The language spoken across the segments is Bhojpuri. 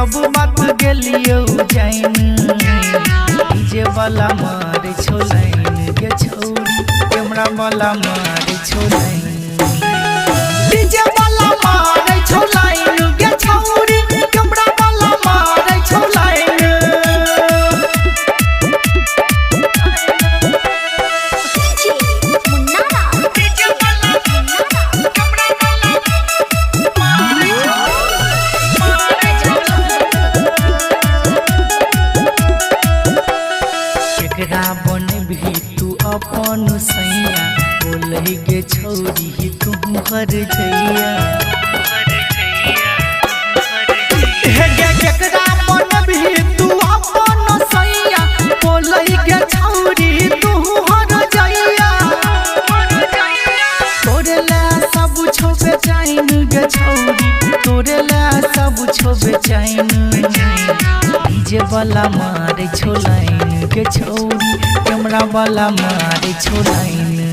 सब बात गेलियो जाइन डीजे वाला मार छोलाइन के छौरी कैमरा वाला मार छोलाइन डीजे वाला मार छोलाइन के छौरी कैमरा वाला मार छोलाइन बन भी तू अपन सैया बोलही गे छौरी तू हर जइया केकरा बन भी तू अपन सैया बोलही गे छौरी तू हर जइया तोरे ला सब छोबे चाइन गे छौरी तोरे ला सब छोबे चाइन डीजे वाला मारे छोलाइन के छौरी कैमरा वाला मारे छोलाइन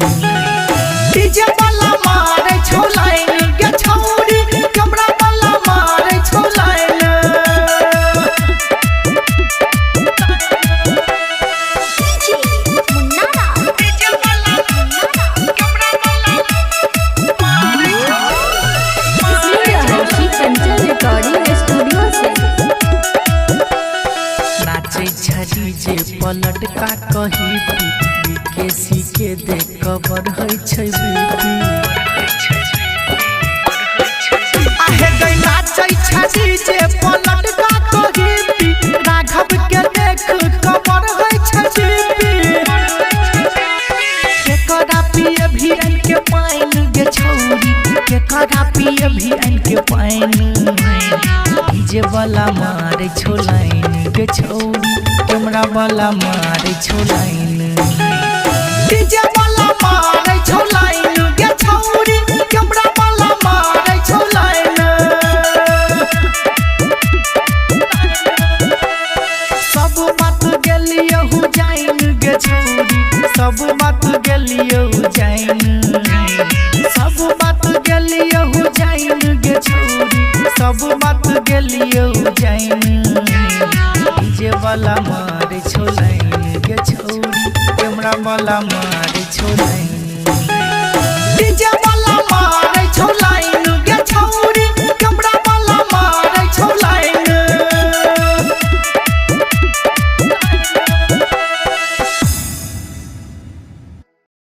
डीजे वाला मारे छोलाइन के छौरी कैमरा वाला मारे छोलाइन जे पलट का कही बीकेसी के देख कबर है छै बीबी आहे गई नाचै छजी जे पलट का कही राघव के देख कबर है छै बीबी केकरा पिए भी आन के पाइन गे छौरी केकरा पिए भी आन के पाइन डीजे वाला मारे छोलाइन गे छौरी कैमरा वाला मारे छोलाइन डीजे वाला मारे छोलाइन गे छौरी कैमरा वाला मारे छोलाइन सब बात गेलियो जाइन गे छौरी सब बात गेलियो जाइन सब बात गेलियो जाइन गे छौरी सब बात गेलियो जाइन डीजे वाला मारे छोलाइन के छौरी कैमरा वाला मारे छोलाइन डीजे वाला